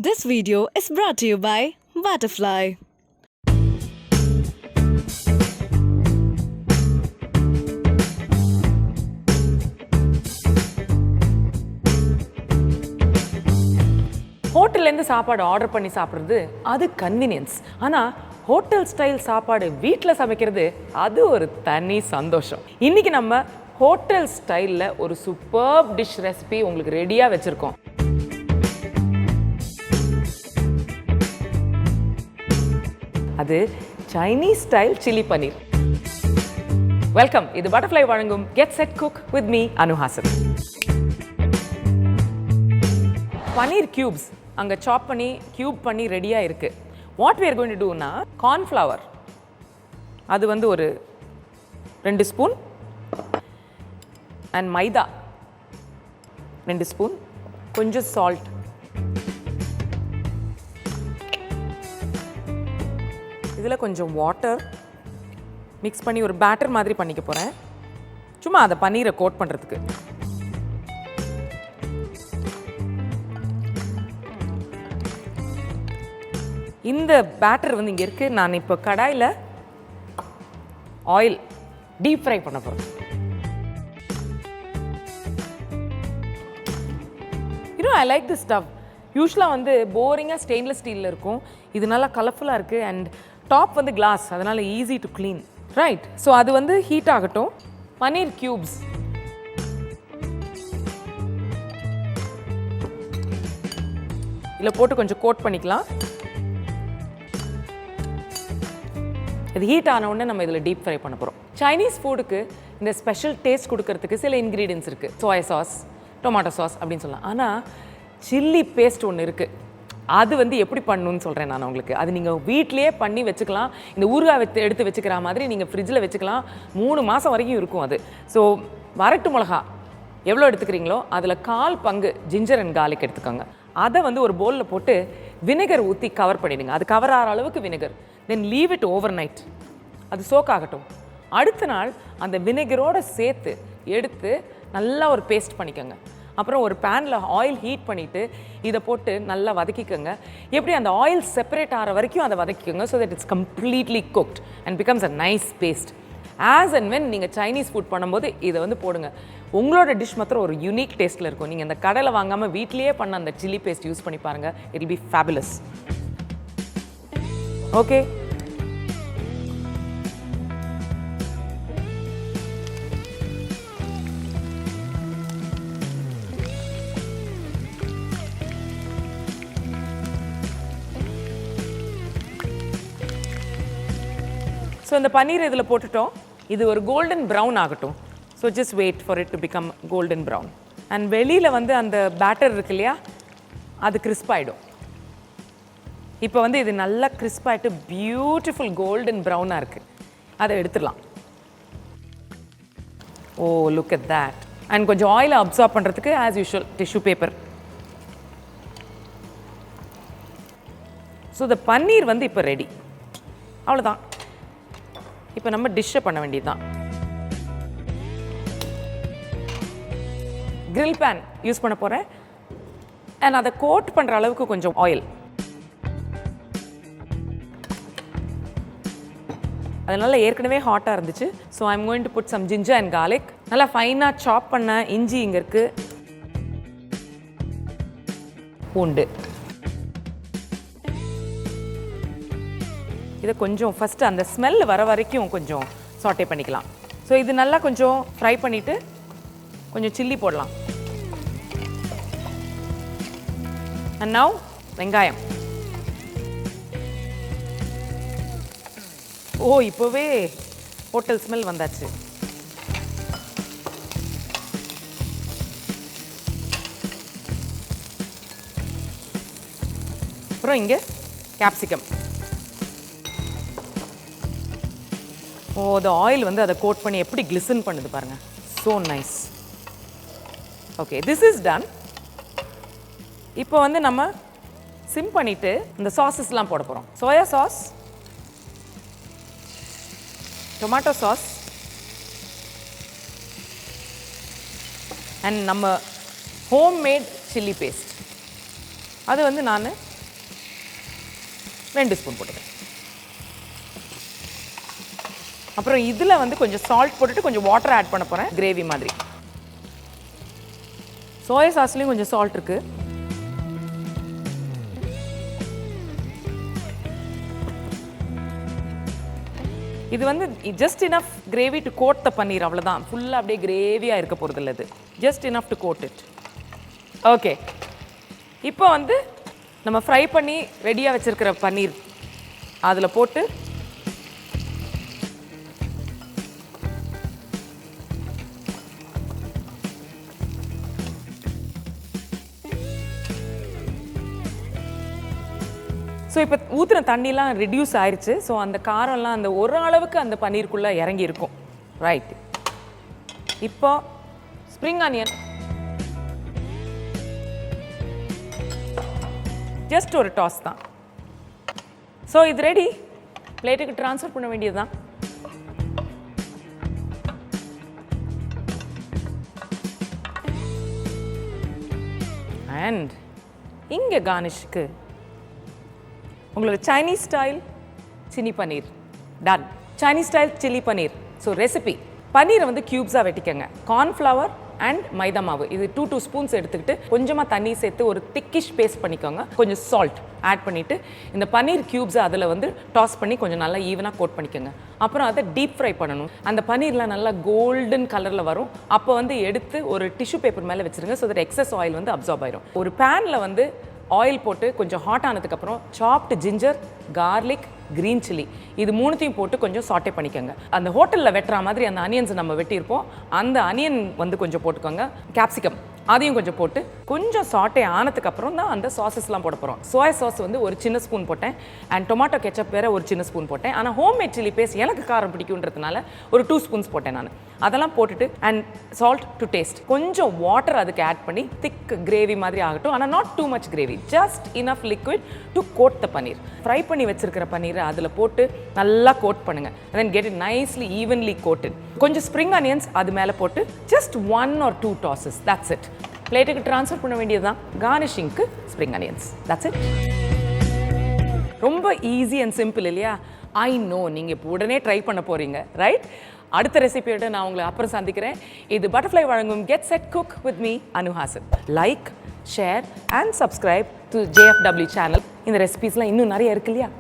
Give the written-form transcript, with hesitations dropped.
This video is brought to you by Butterfly. ஹோட்டல்லேருந்து சாப்பாடு order பண்ணி சாப்பிட்றது அது கன்வீனியன்ஸ். ஆனால் ஹோட்டல் ஸ்டைல் சாப்பாடு வீட்டில் சமைக்கிறது அது ஒரு தனி சந்தோஷம். இன்றைக்கி நம்ம ஹோட்டல் ஸ்டைலில் ஒரு சூப்பர்ப் டிஷ் ரெசிபி உங்களுக்கு ரெடியாக வச்சுருக்கோம். அது Chinese style chilli paneer. Welcome. இது பட்டர்ஃப்ளை வழங்கும் get set cook with me Anu Hasan. Paneer cubes அங்கே சாப் பண்ணி கியூப் பண்ணி ரெடியாக இருக்குது. What we are going to do னா கார்ன்ஃப்ளவர் அது வந்து ஒரு 2 ஸ்பூன் அண்ட் மைதா 2 ஸ்பூன், கொஞ்சம் சால்ட், இதில் கொஞ்சம் வாட்டர் மிக்ஸ் பண்ணி ஒரு பேட்டர் மாதிரி பண்ணிக்க போகிறேன். சும்மா அதை பன்னீரை கோட் பண்ணுறதுக்கு. இந்த பேட்டர் வந்து இங்கே இருக்குது. நான் இப்போ கடாயில் ஆயில் டீப் ஃப்ரை பண்ண போகிறேன். I like this stove. யூஸ்வலாக வந்து போரிங்காக ஸ்டெயின்லெஸ் ஸ்டீலில் இருக்கும். இது நல்லா கலர்ஃபுல்லாக இருக்குது அண்ட் டாப் வந்து கிளாஸ், அதனால் easy to clean. Right, so அது வந்து ஹீட் ஆகட்டும். பனீர் கியூப்ஸ் இதில் போட்டு கொஞ்சம் கோட் பண்ணிக்கலாம். இது ஹீட் ஆன உடனே நம்ம இதில் டீப் ஃப்ரை பண்ண போகிறோம். சைனீஸ் ஃபுட்டுக்கு இந்த ஸ்பெஷல் டேஸ்ட் கொடுக்கறதுக்கு சில இன்க்ரீடியன்ஸ் இருக்குது. சோயா சாஸ், டொமாட்டோ சாஸ் அப்படின்னு சொல்லலாம். ஆனால் சில்லி பேஸ்ட் ஒன்று இருக்குது. அது வந்து எப்படி பண்ணணும்னு சொல்கிறேன் நான் உங்களுக்கு. அது நீங்கள் வீட்லேயே பண்ணி வச்சுக்கலாம். இந்த ஊறுகாய் எடுத்து வச்சுக்கிற மாதிரி நீங்கள் ஃப்ரிட்ஜில் வச்சுக்கலாம். 3 மாதம் வரைக்கும் இருக்கும் அது. ஸோ வரட்டு மிளகா எவ்வளோ எடுத்துக்கிறீங்களோ அதில் 1/4 பங்கு ஜிஞ்சர் அண்ட் கார்லிக் எடுத்துக்கோங்க. அதை வந்து ஒரு பவுலில் போட்டு விnegar ஊற்றி கவர் பண்ணிடுங்க. அது கவர் ஆகிற அளவுக்கு vinegar. Then leave it overnight. அது சோக் ஆகட்டும். அடுத்த நாள் அந்த வினெகரோடு சேர்த்து எடுத்து நல்லா ஒரு பேஸ்ட் பண்ணிக்கோங்க. அப்புறம் ஒரு பேனில் ஆயில் ஹீட் பண்ணிவிட்டு இதை போட்டு நல்லா வதக்கிக்கோங்க. எப்படி அந்த ஆயில் செப்பரேட் ஆகிற வரைக்கும் அதை வதக்கிக்கோங்க. So that it's completely cooked and becomes a nice paste. As and when நீங்கள் சைனீஸ் ஃபுட் பண்ணும்போது இதை வந்து போடுங்க. உங்களோட டிஷ் மாத்திரம் ஒரு யூனிக் டேஸ்ட்டில் இருக்கும். நீங்கள் அந்த கடையில் வாங்காமல் வீட்லேயே பண்ண அந்த சில்லி பேஸ்ட் யூஸ் பண்ணி பாருங்கள். It will be fabulous. Okay, so இந்த பன்னீர் இதில் போட்டுட்டோம். இது ஒரு கோல்டன் ப்ரௌன் ஆகட்டும். So just wait for it to become golden brown. And வெளியில் வந்து அந்த பேட்டர் இருக்கு இல்லையா, அது கிறிஸ்ப் ஆகிடும். இப்போ வந்து இது நல்லா கிறிஸ்ப் ஆகிட்டு பியூட்டிஃபுல் கோல்டன் ப்ரௌனாக இருக்குது. அதை எடுத்துடலாம். ஓ, லுக் அட் தேட். அண்ட் கொஞ்சம் ஆயிலை அப்சார்ப் பண்ணுறதுக்கு as usual tissue paper. So இந்த பன்னீர் வந்து இப்போ ரெடி. அவ்வளோதான். இப்போ நம்ம டிஷ்ஷை பண்ண வேண்டியது தான். கிரில் பேன் யூஸ் பண்ண போகிறேன் அண்ட் அதை கோட் பண்ணுற அளவுக்கு கொஞ்சம் ஆயில். அதனால ஏற்கனவே ஹாட்டாக இருந்துச்சு. So I am going to put some ginger and garlic. நல்லா ஃபைனாக சாப் பண்ண இஞ்சி இங்கே இருக்குது, பூண்டு. இதை கொஞ்சம் ஃபஸ்ட்டு அந்த ஸ்மெல் வர வரைக்கும் கொஞ்சம் சாட்டே பண்ணிக்கலாம். ஸோ இது நல்லா கொஞ்சம் ஃப்ரை பண்ணிவிட்டு கொஞ்சம் சில்லி போடலாம். அண்ட் நவ் வெங்காயம். ஓ, இப்போவே ஹோட்டல் ஸ்மெல் வந்தாச்சு. அப்புறம் இங்கே கேப்சிகம். ஓ, the ஆயில் வந்து அதை கோட் பண்ணி எப்படி கிளிசன் பண்ணுது பாருங்கள். So nice. Okay, this is done. இப்போ வந்து நம்ம சிம் பண்ணிவிட்டு இந்த சாஸஸ்லாம் போட போகிறோம். Soya sauce, tomato sauce and நம்ம ஹோம்மேட் சில்லி பேஸ்ட். அது வந்து நான் 2 ஸ்பூன் போட்டுக்கிறேன். அப்புறம் இதில் வந்து கொஞ்சம் சால்ட் போட்டுட்டு கொஞ்சம் வாட்டர் ஆட் பண்ண போகிறேன், கிரேவி மாதிரி. சோயா சாஸ்லேயும் கொஞ்சம் சால்ட் இருக்குது. இது வந்து just enough gravy to coat the paneer, அவ்வளோதான். ஃபுல்லாக அப்படியே கிரேவியாக இருக்க போகிறது இல்லை, இது just enough to coat it. Okay, இப்போ வந்து நம்ம ஃப்ரை பண்ணி ரெடியாக வச்சுருக்கிற பன்னீர் அதில் போட்டு ஸோ இப்போ ஊற்றுன தண்ணிலாம் ரெடியூஸ் ஆயிடுச்சு. ஸோ அந்த காரம்லாம் அந்த ஒரு அளவுக்கு அந்த பன்னீருக்குள்ளே இறங்கி இருக்கும். ரைட், இப்போ ஸ்ப்ரிங் ஆனியன் ஜஸ்ட் ஒரு டாஸ் தான். ஸோ இது ரெடி, பிளேட்டுக்கு ட்ரான்ஸ்ஃபர் பண்ண வேண்டியது தான். அண்ட் இங்கே கார்னிஷ்க்கு உங்களோட சைனீஸ் ஸ்டைல் சில்லி பன்னீர் டன். சைனீஸ் ஸ்டைல் சில்லி பன்னீர். ஸோ ரெசிபி, பன்னீரை வந்து க்யூப்ஸாக வெட்டிக்கங்க. கார்ன்ஃப்ளவர் அண்ட் மைதா மாவு இது 2 ஸ்பூன்ஸ் எடுத்துக்கிட்டு கொஞ்சமாக தண்ணி சேர்த்து ஒரு திக்கிஷ் பேஸ்ட் பண்ணிக்கோங்க. கொஞ்சம் சால்ட் ஆட் பண்ணிவிட்டு இந்த பன்னீர் க்யூப்ஸை அதில் வந்து டாஸ் பண்ணி கொஞ்சம் நல்லா ஈவனாக கோட் பண்ணிக்கோங்க. அப்புறம் அதை டீப் ஃப்ரை பண்ணணும். அந்த பன்னீர்லாம் நல்லா கோல்டன் கலரில் வரும். அப்போ வந்து எடுத்து ஒரு டிஷ்யூ பேப்பர் மேலே வச்சுருங்க. ஸோ தட் எக்ஸஸ் ஆயில் வந்து அப்சார்ப் ஆயிரும். ஒரு பேனில் வந்து ஆயில் போட்டு கொஞ்சம் ஹாட் ஆனதுக்கப்புறம் சாப்டு ஜிஞ்சர், கார்லிக், க்ரீன் சில்லி இது 3த்தையும் போட்டு கொஞ்சம் சாட்டே பண்ணிக்கோங்க. அந்த ஹோட்டலில் வெட்டுற மாதிரி அந்த அனியன்ஸ் நம்ம வெட்டியிருப்போம், அந்த அனியன் வந்து கொஞ்சம் போட்டுக்கோங்க. கேப்சிகம் அதையும் கொஞ்சம் போட்டு கொஞ்சம் சாட்டே ஆனதுக்கப்புறம் தான் அந்த சாஸஸ்லாம் போட போகிறோம். சோயா சாஸ் வந்து ஒரு சின்ன ஸ்பூன் போட்டேன், அண்ட் டொமாட்டோ கெச்சப் வேறு ஒரு சின்ன ஸ்பூன் போட்டேன். ஆனால் ஹோம்மேட் சில்லி பேஸ்ட் எனக்கு காரம் பிடிக்குன்றதுனால ஒரு 2 ஸ்பூன்ஸ் போட்டேன் நான். அதெல்லாம் போட்டுட்டு அண்ட் சால்ட் டு டேஸ்ட், கொஞ்சம் வாட்டர் அதுக்கு ஆட் பண்ணி திக் கிரேவி மாதிரி ஆகட்டும். ஆனால் not too much gravy, just enough liquid to coat the paneer. Fry பண்ணி வச்சிருக்கிற பன்னீரை அதில் போட்டு நல்லா கோட் பண்ணுங்கள். and then get it nicely evenly coated. கொஞ்சம் ஸ்ப்ரிங் ஆனியன்ஸ் அது மேலே போட்டு ஜஸ்ட் 1 or 2 டாஸஸ், that's it. பிளேட்டுக்கு ட்ரான்ஸ்ஃபர் பண்ண வேண்டியது தான். கார்னிஷிங்க்கு ஸ்ப்ரிங் ஆனியன்ஸ், that's it. ரொம்ப ஈஸி அண்ட் சிம்பிள் இல்லையா? ஐ நோ நீங்கள் இப்போ உடனே ட்ரை பண்ண போகிறீங்க, ரைட்? அடுத்த ரெசிபியோட நான் உங்களை அப்புறம் சந்திக்கிறேன். இது பட்டர்ஃப்ளை வழங்கும் get set cook with me Anu Hasan. Like, share and subscribe to JFW channel. இந்த ரெசிபீஸ்லாம் இன்னும் நிறைய இருக்கு இல்லையா?